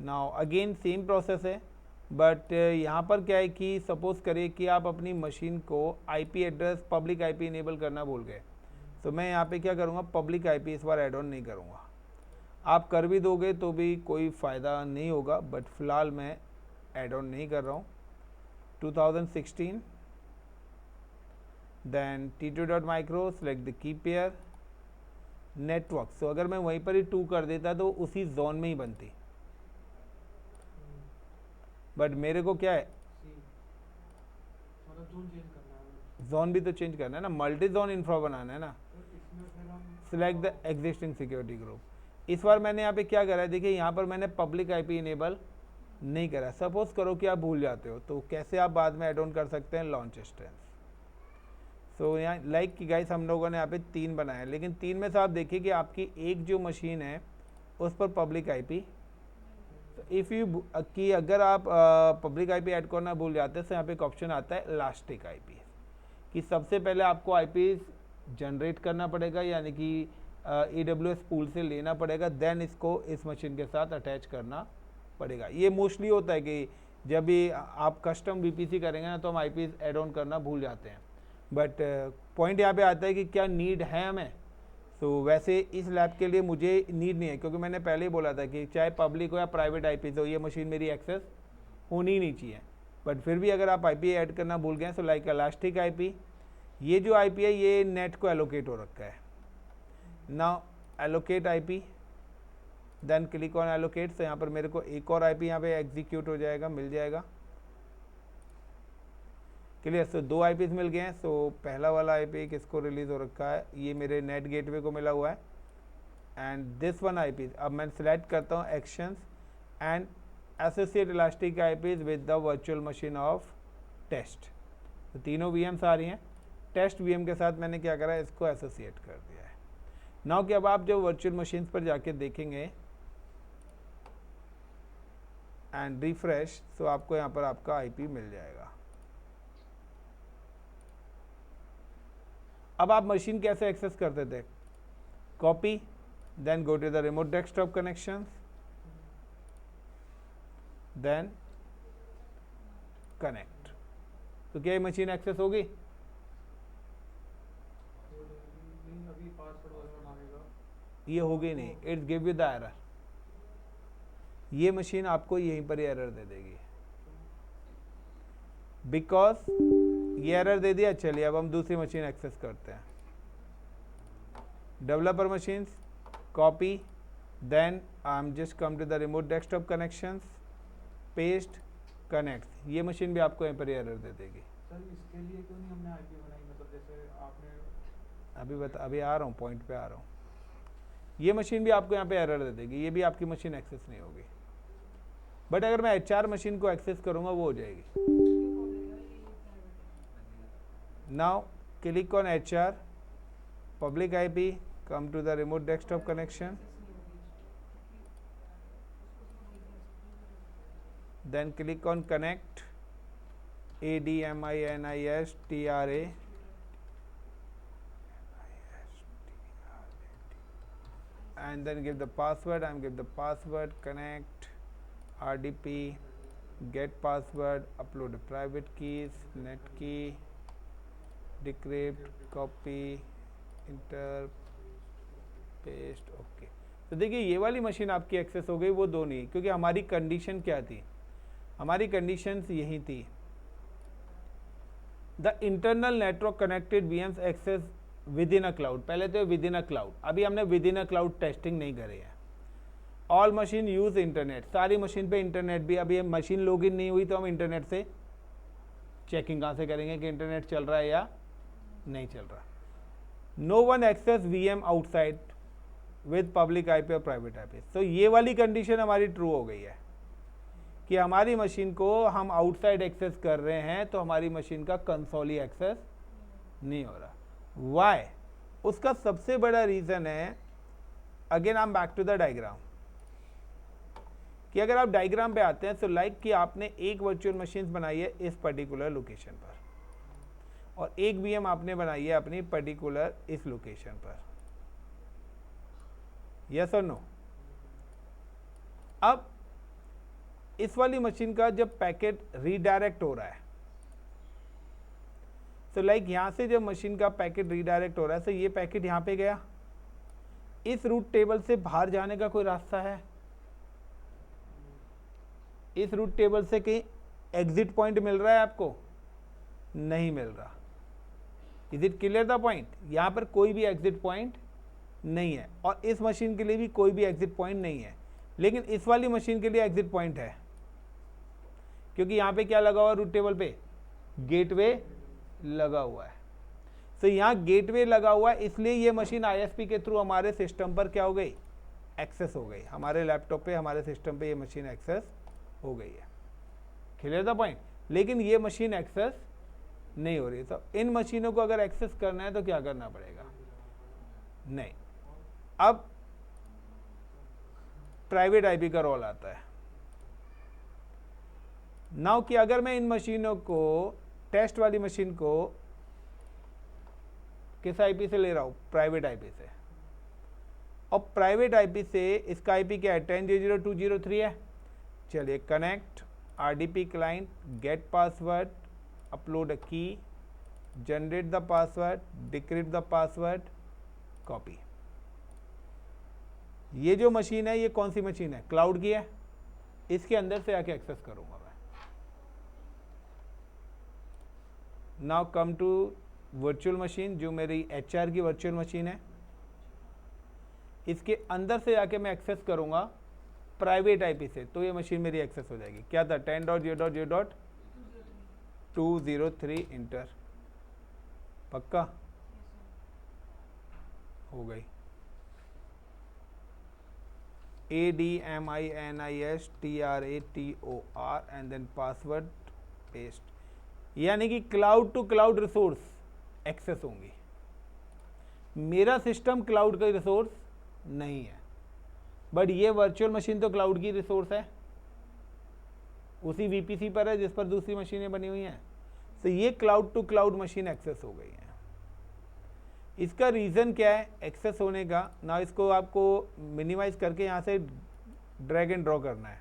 Now again same process है, बट यहाँ पर क्या है कि सपोज करिए कि आप अपनी मशीन को IP address public IP enable करना भूल गए, तो मैं यहाँ पे क्या करूँगा, पब्लिक IP इस बार ऐड ऑन नहीं करूँगा। आप कर भी दोगे तो भी कोई फ़ायदा नहीं होगा, बट फिलहाल मैं ऐड ऑन नहीं कर रहा हूँ। 2016 then T2.micro select the key pair network. So अगर मैं वहीं पर ही 2 कर देता तो उसी जोन में ही बनती, बट मेरे को क्या है, जोन भी तो चेंज करना है ना, मल्टी जोन इंफ्रा बनाना है ना। Select the existing security group. इस बार मैंने यहाँ पे क्या करा है, देखिए यहाँ पर मैंने पब्लिक IP इनेबल नहीं करा। सपोज करो कि आप भूल जाते हो, तो कैसे आप बाद में एड ऑन कर सकते हैं, लॉन्च इंस्टेंस। सो यहाँ लाइक कि गाइस हम लोगों ने यहाँ पे 3 बनाए, लेकिन 3 में से आप देखिए कि आपकी एक जो मशीन है उस पर पब्लिक IP, इफ़ यू कि अगर आप पब्लिक IP ऐड करना भूल जाते हैं तो यहाँ पे एक ऑप्शन आता है इलास्टिक IP, कि सबसे पहले आपको IP जनरेट करना पड़ेगा, यानी कि AWS पूल से लेना पड़ेगा, देन इसको इस मशीन के साथ अटैच करना पड़ेगा। ये मोस्टली होता है कि जब भी आप कस्टम VPC करेंगे ना तो हम IP ऐड ऑन करना भूल जाते हैं, बट पॉइंट यहाँ पे आता है कि क्या नीड है हमें। तो वैसे इस लैब के लिए मुझे नीड नहीं है, क्योंकि मैंने पहले ही बोला था कि चाहे पब्लिक हो या प्राइवेट IP हो, ये मशीन मेरी एक्सेस होनी नहीं चाहिए। बट फिर भी अगर आप IP ऐड करना भूल गए, सो लाइक इलास्टिक IP, ये जो IP है ये नेट को एलोकेट हो रखा है। Now allocate IP, then click on allocate. तो यहाँ पर मेरे को एक और IP यहाँ पे एग्जीक्यूट हो जाएगा, मिल जाएगा। क्लियर। सो 2 IPs मिल गए हैं। सो पहला वाला IP किसको रिलीज़ हो रखा है, ये मेरे नेट गेटवे को मिला हुआ है। And this one IP. अब मैं सिलेक्ट करता हूँ actions and associate elastic IPs with the virtual machine of test. तो तीनों VMs आ रही हैं, टेस्ट VM के साथ मैंने क्या करा, इसको एसोसिएट कर दिया है। नाउ कि अब आप जो वर्चुअल मशीन्स पर जाके देखेंगे एंड रिफ्रेश, तो आपको यहाँ पर आपका IP मिल जाएगा। अब आप मशीन कैसे एक्सेस करते थे, copy, then go to the remote desktop connections, then connect. तो क्या ये मशीन एक्सेस होगी? अभी पासवर्ड वगैरह मांगेगा। ये होगी नहीं, it's give you the error. ये मशीन आपको यहीं पर ही एरर दे देगी, बिकॉज ये एरर दे दिया। चलिए अब हम दूसरी मशीन एक्सेस करते हैं। Developer machines, copy, then I am just come to the remote desktop connections, paste, connect. ये मशीन भी आपको यहीं पर ही एरर दे देगी। सर इसके लिए क्यों नहीं हमने आईपी बनाई, मतलब जैसे आपने अभी आ रहा हूँ, पॉइंट पे आ रहा हूँ। ये मशीन भी आपको यहाँ पे एरर दे देगी, ये भी आपकी मशीन एक्सेस नहीं होगी। बट अगर मैं HR मशीन को एक्सेस करूँगा वो हो जाएगी। Now click on HR, public IP, come to the remote desktop connection, then click on connect, ADMINISTRA, and then give the password. I'm give the password, connect, RDP, get password, upload the private keys, net key, decrypt, copy, enter, paste, okay। तो देखिए ये वाली machine आपकी access हो गई, वो दो नहीं, क्योंकि हमारी कंडीशन क्या थी, हमारी कंडीशंस यही थी, the internal network connected VMs access within a cloud. पहले तो विद इन अ क्लाउड, अभी हमने within a cloud testing नहीं करी है। ऑल मशीन यूज इंटरनेट, सारी मशीन पे इंटरनेट भी। अभी मशीन लॉगिन नहीं हुई तो हम इंटरनेट से चेकिंग कहाँ से करेंगे कि इंटरनेट चल रहा है या नहीं चल रहा। No one access VM outside with public IP और प्राइवेट IP। तो ये वाली कंडीशन हमारी ट्रू हो गई है कि हमारी मशीन को हम आउटसाइड एक्सेस कर रहे हैं, तो हमारी मशीन का कंसोली एक्सेस नहीं हो रहा। वाई? उसका सबसे बड़ा रीज़न है, again I am back to the diagram, कि अगर आप डायग्राम पे आते हैं तो लाइक कि आपने एक वर्चुअल मशीन बनाई है इस पर्टिकुलर लोकेशन पर, और एक VM आपने बनाई है अपनी पर्टिकुलर इस लोकेशन पर, यस और नो। अब इस वाली मशीन का जब पैकेट रीडायरेक्ट हो रहा है, तो लाइक यहां से जब मशीन का पैकेट रीडायरेक्ट हो रहा है, तो ये पैकेट यहां पे गया, इस रूट टेबल से बाहर जाने का कोई रास्ता है? इस रूट टेबल से कहीं एग्जिट पॉइंट मिल रहा है आपको? नहीं मिल रहा। Is it clear the point? यहां पर कोई भी एग्जिट पॉइंट नहीं है, और इस मशीन के लिए भी कोई भी एग्जिट पॉइंट नहीं है। लेकिन इस वाली मशीन के लिए एग्जिट पॉइंट है, क्योंकि यहां पे क्या लगा हुआ है रूट टेबल पे? गेटवे लगा हुआ है। तो यहां गेटवे लगा हुआ है, इसलिए ये मशीन ISP के थ्रू हमारे सिस्टम पर क्या हो गई? एक्सेस हो गई। हमारे लैपटॉप पे, हमारे सिस्टम पे ये मशीन एक्सेस हो गई है। Clear the point? लेकिन ये मशीन एक्सेस नहीं हो रही। तो इन मशीनों को अगर एक्सेस करना है तो क्या करना पड़ेगा? नहीं। अब प्राइवेट IP का रोल आता है नाउ, कि अगर मैं इन मशीनों को, टेस्ट वाली मशीन को किस IP से ले रहा हूं? प्राइवेट IP से। और प्राइवेट IP से इसका IP क्या है? 10.0.203 है। चलिए connect, RDP client, get password, upload a key, generate the password, decrypt the password, copy. ये जो मशीन है, ये कौन सी मशीन है? क्लाउड की है। इसके अंदर से आके एक्सेस करूंगा मैं। Now come to virtual machine, जो मेरी HR की वर्चुअल मशीन है। इसके अंदर से आके मैं एक्सेस करूंगा प्राइवेट IP से, तो ये मशीन मेरी एक्सेस हो जाएगी। क्या था? 10.0.0.203 इंटर। पक्का? हो गई। ADMINISTRATOR and then password paste, यानी कि cloud to cloud resource access होंगी। मेरा सिस्टम क्लाउड का रिसोर्स नहीं है, बट ये वर्चुअल मशीन तो क्लाउड की रिसोर्स है, उसी VPC पर है जिस पर दूसरी मशीनें बनी हुई हैं। तो ये cloud to cloud machine access हो गई है। इसका रीज़न क्या है एक्सेस होने का ना, इसको आपको मिनिमाइज करके यहाँ से ड्रैग एंड ड्रॉ करना है।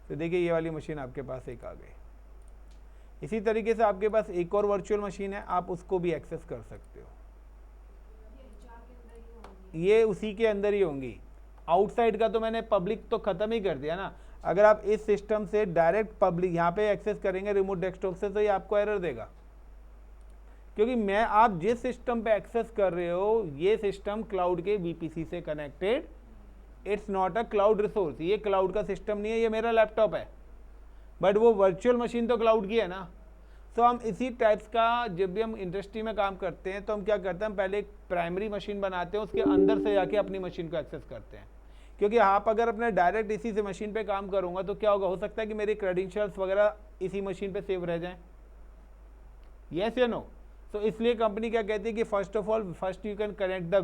तो देखिए ये वाली मशीन आपके पास एक आ गई। इसी तरीके से आपके पास एक और वर्चुअल मशीन है, आप उसको भी एक्सेस कर सकते हो। ये उसी के अंदर ही होंगी। आउटसाइड का तो मैंने पब्लिक तो ख़त्म ही कर दिया ना। अगर आप इस सिस्टम से डायरेक्ट पब्लिक यहाँ पे एक्सेस करेंगे रिमोट डेस्कटॉप से, तो ये आपको एरर देगा, क्योंकि मैं आप जिस सिस्टम पे एक्सेस कर रहे हो ये सिस्टम क्लाउड के VPC से connected, it's not a cloud resource. ये क्लाउड का सिस्टम नहीं है, ये मेरा लैपटॉप है, बट वो वर्चुअल मशीन तो क्लाउड की है ना। तो हम इसी टाइप्स का जब भी हम इंडस्ट्री में काम करते हैं तो हम क्या करते हैं, हम पहले एक प्राइमरी मशीन बनाते हैं, उसके अंदर से जाके अपनी मशीन को एक्सेस करते हैं। क्योंकि आप अगर अपने डायरेक्ट इसी से मशीन पे काम करूंगा तो क्या होगा, हो सकता है कि मेरे क्रेडेंशियल्स वगैरह इसी मशीन पे सेव रह जाएं। यस या नो? तो इसलिए कंपनी क्या कहती है कि first of all first you can connect the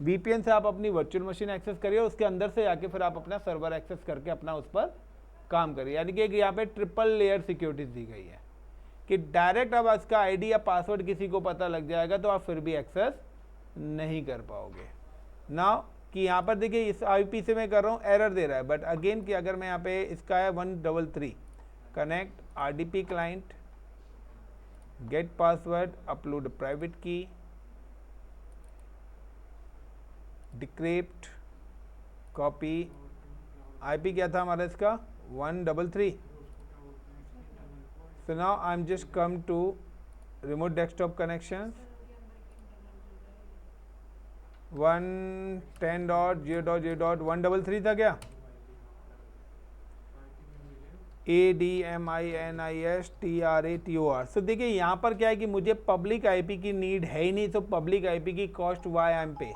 VPN से आप अपनी वर्चुअल मशीन एक्सेस करिए, उसके अंदर से जाके फिर आप अपना सर्वर एक्सेस करके अपना उस पर काम करिए। यानी कि यहाँ पे ट्रिपल लेयर सिक्योरिटी दी गई है कि डायरेक्ट अब इसका ID या पासवर्ड किसी को पता लग जाएगा तो आप फिर भी एक्सेस नहीं कर पाओगे ना। कि यहाँ पर देखिए इस IP से मैं कर रहा हूँ, एरर दे रहा है, बट अगेन कि अगर मैं यहाँ पे इसका है 133 connect RDP client, get password, upload private की, डिक्रिप्ट, कॉपी, IP क्या था हमारा इसका 133। So now I'm just come to remote desktop connections 110.0.0.133 था क्या, ADMINISTRATOR। सो देखिए यहाँ पर क्या है कि मुझे पब्लिक IP की नीड है ही नहीं, तो पब्लिक IP की कॉस्ट वाई आई एम पे।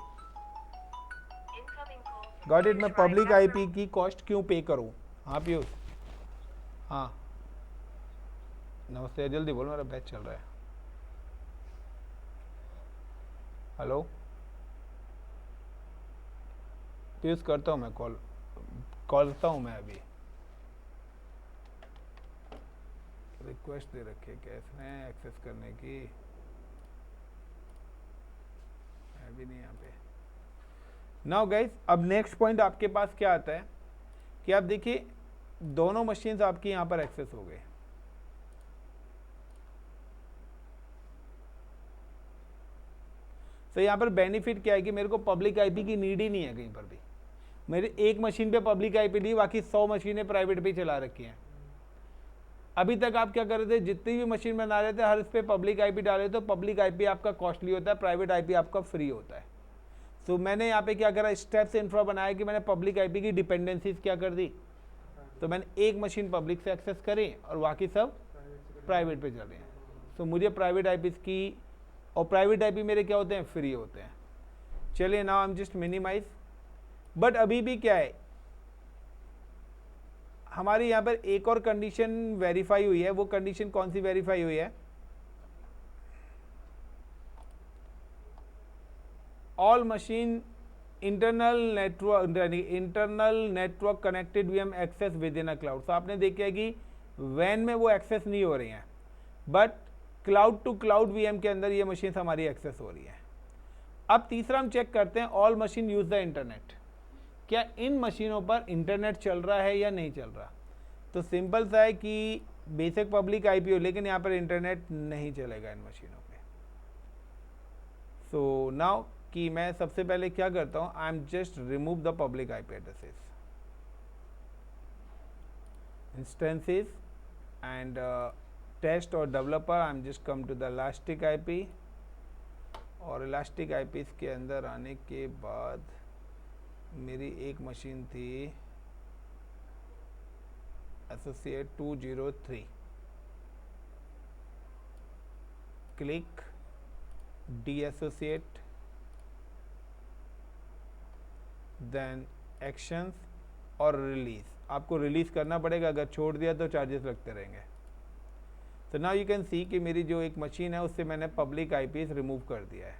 Got it? मैं पब्लिक IP की कॉस्ट क्यों पे करूँ? हाँ पीयूष, हाँ नमस्ते, जल्दी बोलो मेरा बैच चल रहा है। हेलो पीयूष, करता हूँ मैं कॉल करता हूँ मैं अभी। रिक्वेस्ट दे रखी है कैसे एक्सेस करने की, है भी नहीं यहाँ पे। नाउ गाइस, अब नेक्स्ट पॉइंट आपके पास क्या आता है कि आप देखिए दोनों मशीन्स आपकी यहाँ पर एक्सेस हो गए। तो यहाँ पर बेनिफिट क्या है कि मेरे को पब्लिक IP की नीड ही नहीं है कहीं पर भी। मेरे एक मशीन पे पब्लिक IP ली, बाकी 100 मशीनें प्राइवेट पे चला रखी हैं। अभी तक आप क्या कर रहे थे, जितनी भी मशीन बना रहे थे हर इस पे पब्लिक IP डाले, तो पब्लिक IP आपका कॉस्टली होता है, प्राइवेट IP आपका फ्री होता है। तो मैंने यहाँ पे क्या करा, स्टेप्स इंफ्रा बनाया कि मैंने पब्लिक IP की डिपेंडेंसीज क्या कर दी। तो मैंने एक मशीन पब्लिक से एक्सेस करी और बाकी सब प्राइवेट पे चल रहे हैं। तो मुझे प्राइवेट IP की, और प्राइवेट IP मेरे क्या होते हैं, फ्री होते हैं। चलिए now I am just minimize. But अभी भी क्या है, हमारी यहाँ पर एक और कंडीशन वेरीफाई हुई है। वो कंडीशन कौन सी वेरीफाई हुई है, all machine internal network connected VM access within a cloud. तो आपने देखा है कि वैन में वो एक्सेस नहीं हो रही हैं, but cloud to cloud VM के अंदर ये मशीन हमारी एक्सेस हो रही है। अब तीसरा हम चेक करते हैं, all machine use the internet. क्या इन मशीनों पर इंटरनेट चल रहा है या नहीं चल रहा? तो सिंपल सा है कि बेसिक पब्लिक IP हो, लेकिन यहाँ पर इंटरनेट नहीं चलेगा इन मशीनों पे। सो नाउ कि मैं सबसे पहले क्या करता हूँ, I am just remove the public IP addresses, instances and test और developer. I am just come to the elastic IP, और इलास्टिक IPs के अंदर आने के बाद मेरी एक मशीन थी एसोसिएट 203, क्लिक डीएसोसिएट, then एक्शंस और रिलीज। आपको रिलीज करना पड़ेगा, अगर छोड़ दिया तो चार्जेस लगते रहेंगे। तो नाउ यू कैन सी कि मेरी जो एक मशीन है उससे मैंने पब्लिक आईपी रिमूव कर दिया है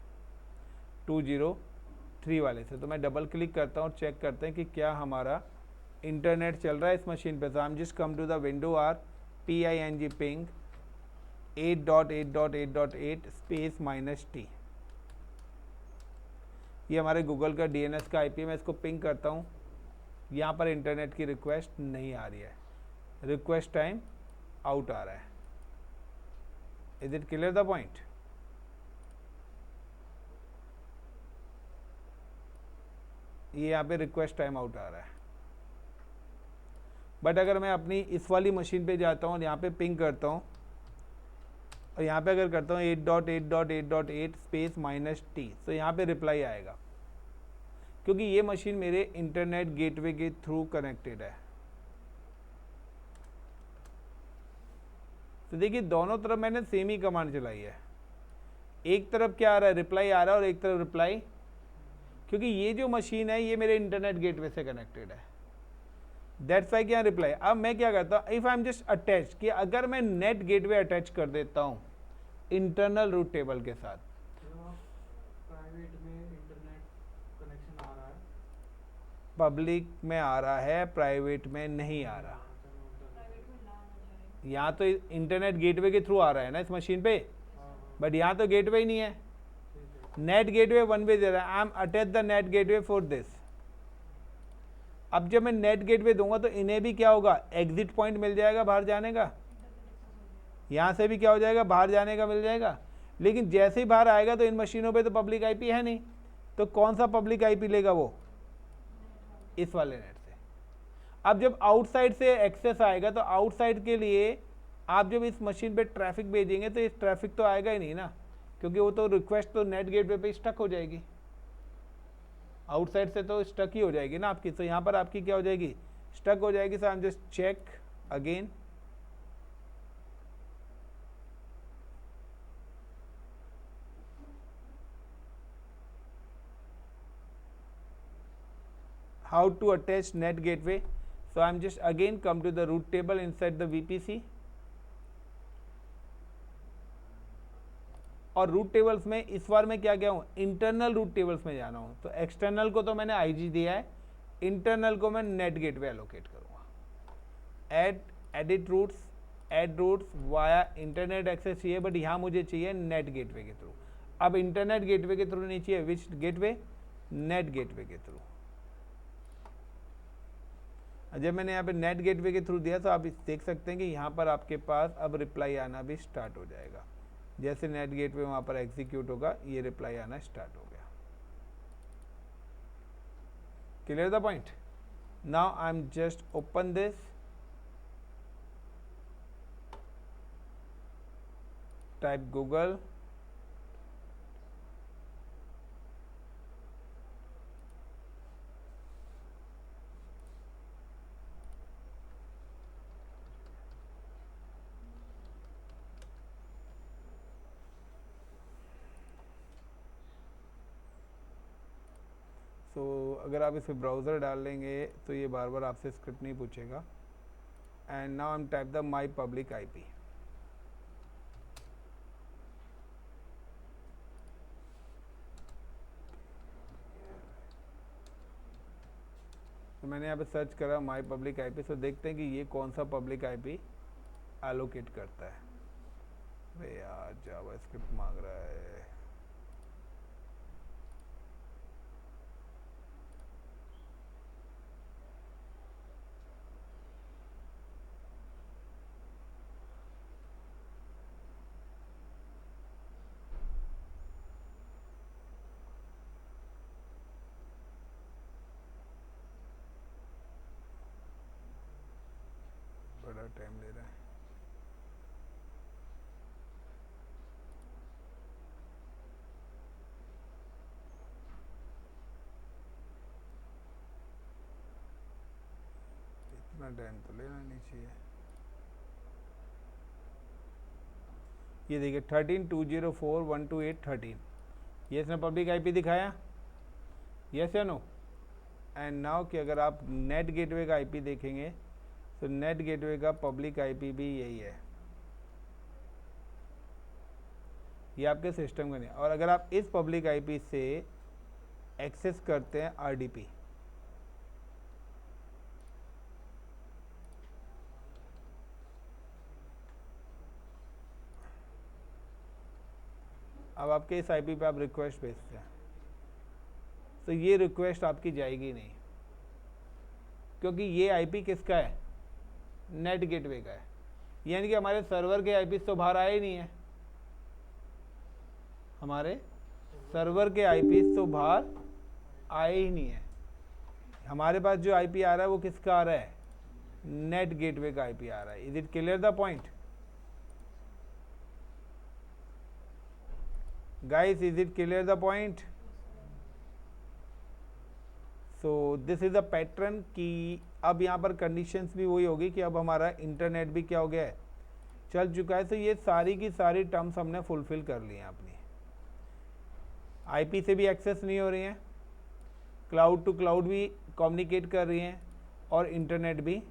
203 वाले से। तो मैं डबल क्लिक करता हूँ और चेक करते हैं कि क्या हमारा इंटरनेट चल रहा है इस मशीन पे। तो I am just come to the window R PING ping 8.8.8.8 space -T। ये हमारे गूगल का DNS का IP, मैं इसको पिंग करता हूँ। यहाँ पर इंटरनेट की रिक्वेस्ट नहीं आ रही है, रिक्वेस्ट टाइम आउट आ रहा है। Is it clear the point? ये यहाँ पे रिक्वेस्ट टाइम आउट आ रहा है। बट अगर मैं अपनी इस वाली मशीन पे जाता हूँ और यहाँ पे पिंग करता हूँ और यहाँ पे अगर करता हूँ 8.8.8.8 स्पेस -T, तो यहाँ पे रिप्लाई आएगा, क्योंकि ये मशीन मेरे इंटरनेट गेटवे के थ्रू कनेक्टेड है। तो देखिए दोनों तरफ मैंने सेम ही कमांड चलाई है। एक तरफ क्या आ रहा है, रिप्लाई आ रहा है, और एक तरफ रिप्लाई, क्योंकि ये जो मशीन है ये मेरे इंटरनेट गेटवे से कनेक्टेड है। दैट्स वाई क्या रिप्लाई। अब मैं क्या करता हूँ, if I am just attach, कि अगर मैं नेट गेटवे अटैच कर देता हूँ इंटरनल रूट टेबल के साथ, प्राइवेट में इंटरनेट कनेक्शन आ रहा है, पब्लिक में आ रहा है, प्राइवेट में नहीं आ रहा। यहाँ तो इंटरनेट गेटवे के थ्रू आ रहा है ना इस मशीन पे, बट यहाँ तो गेटवे ही नहीं है। नेट गेटवे वन वे दे रहा है, I am attach the NAT gateway for this. अब जब मैं नेट गेटवे दूंगा तो इन्हें भी क्या होगा, एग्जिट पॉइंट मिल जाएगा बाहर जाने का। यहाँ से भी क्या हो जाएगा, बाहर जाने का मिल जाएगा। लेकिन जैसे ही बाहर आएगा तो इन मशीनों पे तो पब्लिक आईपी है नहीं, तो कौन सा पब्लिक आईपी लेगा वो, इस वाले नेट से। अब जब आउटसाइड से एक्सेस आएगा तो आउटसाइड के लिए आप जब इस मशीन पे ट्रैफिक भेजेंगे तो इस ट्रैफिक तो आएगा ही नहीं ना, क्योंकि वो तो रिक्वेस्ट तो नेट गेटवे पे स्टक हो जाएगी, आउटसाइड से तो स्टक ही हो जाएगी ना आपकी। तो यहाँ पर आपकी क्या हो जाएगी, स्टक हो जाएगी। So I am just check again, how to attach net gateway. So I am just again come to the root table inside the VPC, और रूट टेबल्स में इस बार मैं क्या हूँ, इंटरनल रूट टेबल्स में जाना हूँ। तो एक्सटर्नल को तो मैंने IG दिया है, इंटरनल को मैं नेट गेटवे एलोकेट करूँगा। Edit routes, add routes via internet access चाहिए, बट यहाँ मुझे चाहिए नेट गेटवे के थ्रू। अब इंटरनेट गेटवे के थ्रू नहीं चाहिए, विच गेटवे, नेट गेटवे के थ्रू। जब मैंने यहाँ पे नेट गेटवे के थ्रू दिया तो आप देख सकते हैं कि यहाँ पर आपके पास अब रिप्लाई आना भी स्टार्ट हो जाएगा। जैसे नेट गेटवे वहाँ पर एग्जीक्यूट होगा, ये रिप्लाई आना स्टार्ट हो गया। Clear the point? Now I am just open this, type Google, तो अगर आप इस पर ब्राउज़र डाल लेंगे तो ये बार बार आपसे स्क्रिप्ट नहीं पूछेगा। And now I M type the my public IP. तो मैंने यहाँ पे सर्च करा माई पब्लिक आईपी, तो देखते हैं कि ये कौन सा पब्लिक आईपी एलोकेट करता है। अरे यार जावा स्क्रिप्ट मांग रहा है। बड़ा टाइम ले रहा है। इतना टाइम तो लेना नहीं चाहिए। ये देखिए 13.204.128.13, ये इसने पब्लिक आईपी दिखाया, यस या नो? एंड नाउ कि अगर आप नेट गेटवे का आईपी देखेंगे तो नेट गेटवे का पब्लिक आईपी भी यही है, ये आपके सिस्टम का नहीं। और अगर आप इस पब्लिक आईपी से एक्सेस करते हैं आरडीपी, अब आपके इस आईपी पे आप रिक्वेस्ट भेजते हैं तो ये रिक्वेस्ट आपकी जाएगी नहीं, क्योंकि ये आईपी किसका है, नेट गेटवे का है। यानी कि हमारे सर्वर के आईपी तो बाहर आए ही नहीं है, हमारे सर्वर के आईपी तो बाहर आए ही नहीं है। हमारे पास जो आईपी आ रहा है वो किसका आ रहा है, नेट गेटवे का आईपी आ रहा है। Is it clear the point guys, is it clear the point? So this is a pattern कि अब यहाँ पर कंडीशंस भी वही होगी कि अब हमारा इंटरनेट भी क्या हो गया है, चल चुका है। तो ये सारी की सारी टर्म्स हमने फुलफिल कर ली हैं अपनी। आईपी से भी एक्सेस नहीं हो रही हैं, क्लाउड टू क्लाउड भी कम्युनिकेट कर रही हैं, और इंटरनेट भी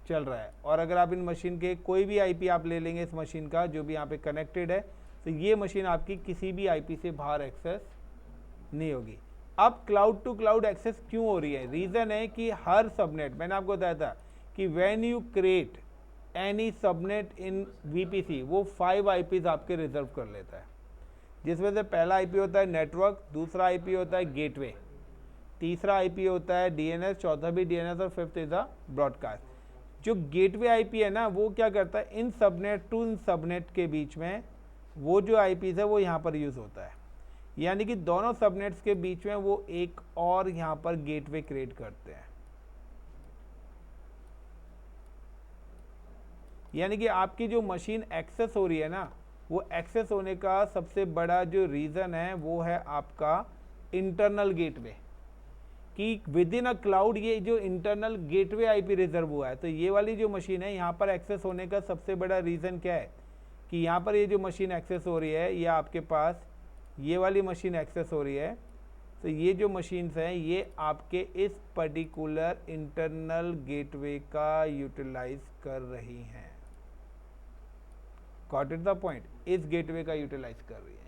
चल रहा है। और अगर आप इन मशीन के कोई भी आईपी आप ले लेंगे इस मशीन का जो भी यहाँ पे कनेक्टेड है, तो ये मशीन आपकी किसी भी आईपी से बाहर एक्सेस नहीं होगी। अब क्लाउड टू क्लाउड एक्सेस क्यों हो रही है? रीज़न है कि हर सबनेट, मैंने आपको बताया था कि when you create any subnet in VPC, वो 5 आईपीज आपके रिजर्व कर लेता है, जिसमें से पहला आईपी होता है नेटवर्क, दूसरा आईपी होता है गेटवे, तीसरा आईपी होता है डीएनएस, चौथा भी डीएनएस, और फिफ्थ इज अ ब्रॉडकास्ट। जो गेटवे आईपी है ना, वो क्या करता है, इन सबनेट टू इन सबनेट के बीच में वो जो आईपीज है वो यहाँ पर यूज़ होता है। यानी कि दोनों सबनेट्स के बीच में वो एक और यहाँ पर गेटवे क्रिएट करते हैं। यानी कि आपकी जो मशीन एक्सेस हो रही है ना, वो एक्सेस होने का सबसे बड़ा जो रीज़न है वो है आपका इंटरनल गेटवे, कि विद इन अ क्लाउड ये जो इंटरनल गेटवे आईपी रिजर्व हुआ है। तो ये वाली जो मशीन है यहाँ पर एक्सेस होने का सबसे बड़ा रीज़न क्या है कि यहाँ पर ये जो मशीन एक्सेस हो रही है, ये आपके पास ये वाली मशीन एक्सेस हो रही है। तो ये जो मशीन्स हैं ये आपके इस पर्टिकुलर इंटरनल गेटवे का यूटिलाइज कर रही हैं। Got it the point? इस गेटवे का यूटिलाइज कर रही है।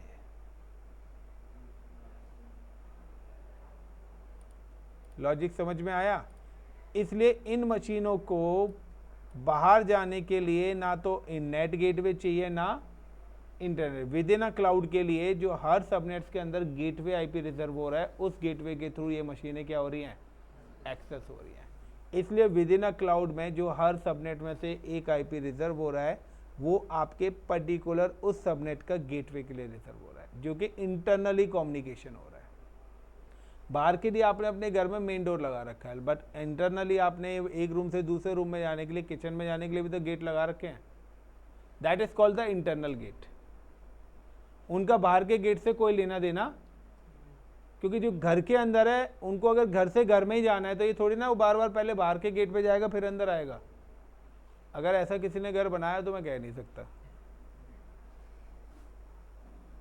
लॉजिक समझ में आया? इसलिए इन मशीनों को बाहर जाने के लिए ना तो नेट गेटवे चाहिए ना internet. With in a cloud के लिए जो हर सबनेट्स के अंदर गेटवे आईपी रिजर्व हो रहा है, उस गेटवे के थ्रू ये मशीनें क्या हो रही हैं, एक्सेस हो रही हैं। इसलिए विद इन अ क्लाउड में जो हर सबनेट में से एक आईपी रिजर्व हो रहा है, वो आपके पर्टिकुलर उस सबनेट का गेटवे के लिए रिजर्व हो रहा है, जो कि इंटरनली कम्युनिकेशन हो रहा है। बाहर के लिए आपने अपने घर में मेन डोर लगा रखा है, बट इंटरनली आपने एक रूम से दूसरे रूम में जाने के लिए, किचन में जाने के लिए भी तो गेट लगा रखे हैं। That is called the internal gate. उनका बाहर के गेट से कोई लेना देना, क्योंकि जो घर के अंदर है उनको अगर घर से घर में ही जाना है तो ये थोड़ी ना वो बार बार पहले बाहर के गेट पे जाएगा फिर अंदर आएगा। अगर ऐसा किसी ने घर बनाया तो मैं कह नहीं सकता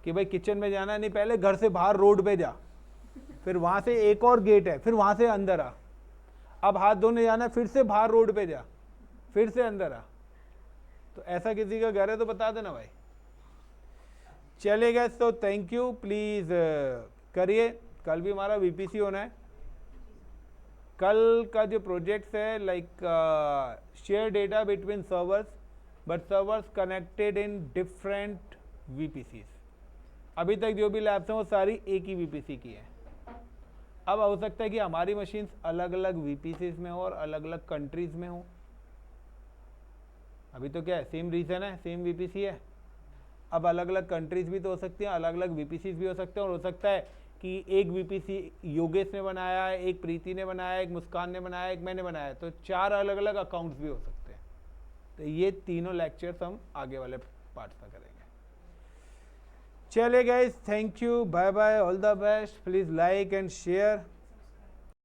कि भाई किचन में जाना है, नहीं, पहले घर से बाहर रोड पे जा, फिर वहां से एक और गेट है, फिर वहां से अंदर आ, अब हाथ धोने जाना है, फिर से बाहर रोड पे जा, फिर से अंदर आ। तो ऐसा किसी का घर है तो बता देना भाई। चलेगा, तो थैंक यू, प्लीज करिए। कल भी हमारा वीपीसी होना है। कल का जो प्रोजेक्ट्स है like share data between servers, but servers connected in different VPCs. अभी तक जो भी लैब्स हैं वो सारी एक ही वीपीसी की है। अब हो सकता है कि हमारी मशीन्स अलग अलग वीपीसीज में हो और अलग अलग कंट्रीज में हो। अभी तो क्या है, सेम रीजन है, सेम वीपीसी है। अब अलग अलग कंट्रीज भी तो हो सकती हैं, अलग अलग वीपीसीज भी हो सकते हैं, और हो सकता है कि एक वीपीसी योगेश ने बनाया है, एक प्रीति ने बनाया, एक मुस्कान ने बनाया, एक मैंने बनाया, तो 4 अलग अलग अकाउंट्स भी हो सकते हैं। तो ये तीनों लेक्चर्स हम आगे वाले पार्ट्स में करेंगे। चले guys, thank you, bye bye, all the best, please like and share.